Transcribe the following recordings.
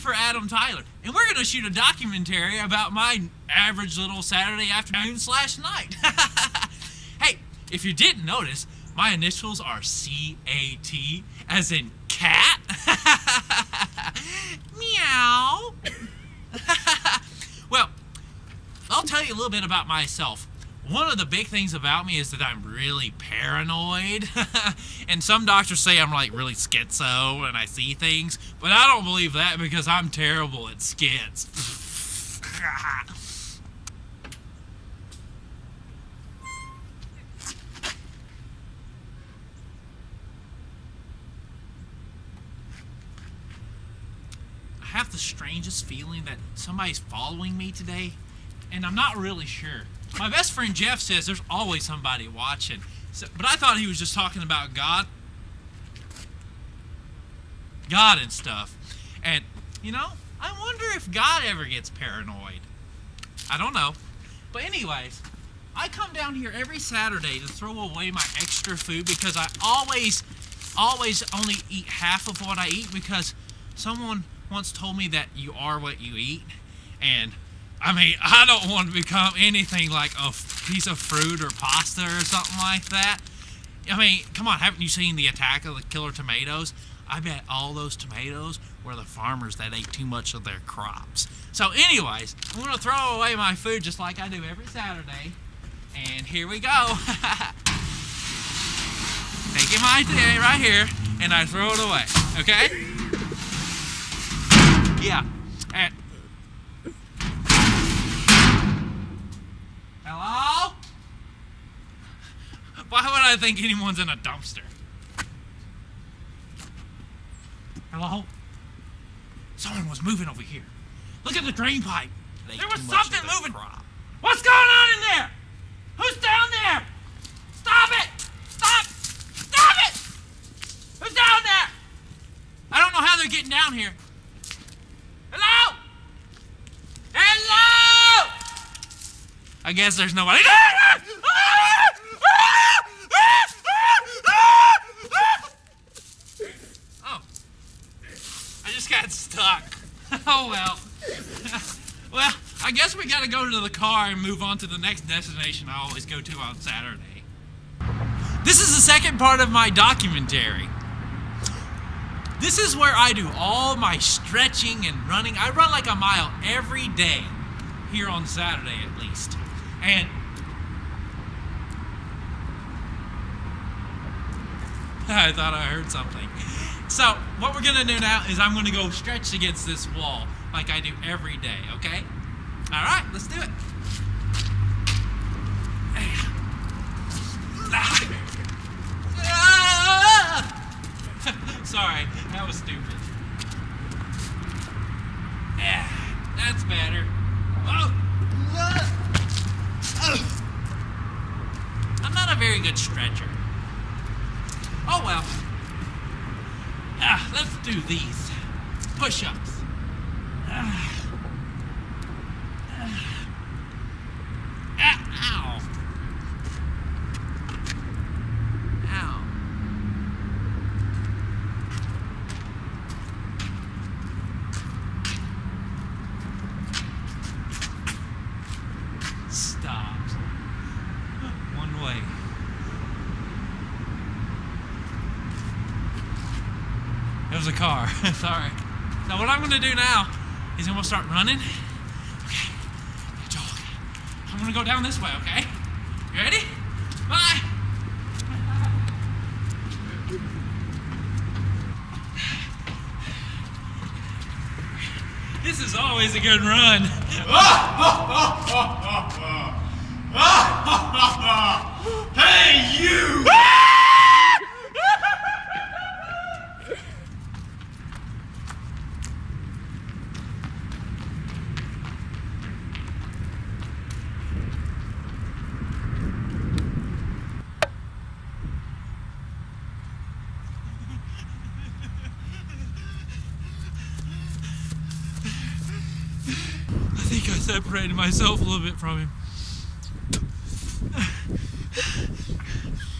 for Adam Tyler, and we're going to shoot a documentary about my average little Saturday afternoon/night. Hey, if you didn't notice, my initials are C-A-T, as in cat. Meow. Well, I'll tell you a little bit about myself. One of the big things about me is that I'm really paranoid. And some doctors say I'm like really schizo and I see things, but I don't believe that because I'm terrible at skits. I have the strangest feeling that somebody's following me today, and I'm not really sure. My best friend Jeff says there's always somebody watching, but I thought he was just talking about God and stuff. And, you know, I wonder if God ever gets paranoid. I don't know. But anyways, I come down here every Saturday to throw away my extra food because I always only eat half of what I eat because someone once told me that you are what you eat. And I mean, I don't want to become anything like a piece of fruit or pasta or something like that. I mean, come on, haven't you seen the Attack of the Killer Tomatoes? I bet all those tomatoes were the farmers that ate too much of their crops. So anyways, I'm going to throw away my food just like I do every Saturday. And here we go. Taking my day right here, and I throw it away, okay? Yeah. And hello? Why would I think anyone's in a dumpster? Hello? Someone was moving over here. Look at the drain pipe. There was something moving. What's going on in there? Who's down there? Stop it! Stop! Stop it! Who's down there? I don't know how they're getting down here. Hello? Hello? I guess there's nobody. Oh. I just got stuck. Oh well. Well, I guess we gotta go to the car and move on to the next destination I always go to on Saturday. This is the second part of my documentary. This is where I do all my stretching and running. I run like a mile every day, here on Saturday at least. And I thought I heard something. So what we're gonna do now is I'm gonna go stretch against this wall like I do every day, okay? All right, let's do it. Sorry, that was stupid. Yeah, that's better. I'm not a very good stretcher. Oh well. Let's do these push-ups. Ow. Ow. Stop. One way. It was a car. Sorry. Now what I'm going to do now is I'm going to start running. Okay. Jog. I'm going to go down this way, okay? You ready? Bye. This is always a good run. Hey, you! I think I separated myself a little bit from him.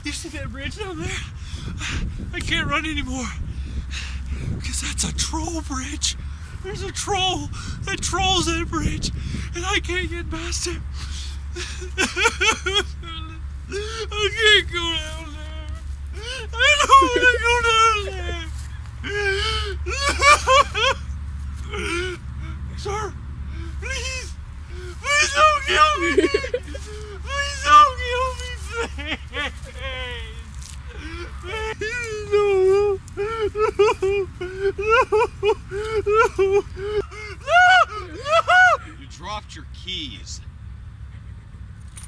You see that bridge down there? I can't run anymore because that's a troll bridge. There's a troll that trolls that bridge, and I can't get past him. I can't go down there. I don't want to go down there. Sir, please don't kill me. Please don't kill me, please. No. You dropped your keys.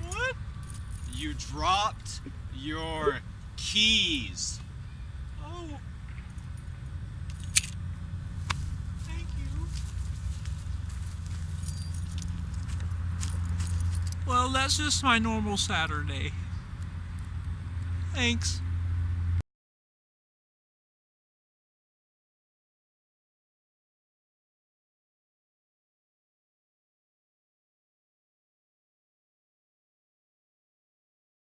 What? You dropped your keys. Oh. Thank you. Well, that's just my normal Saturday. Thanks.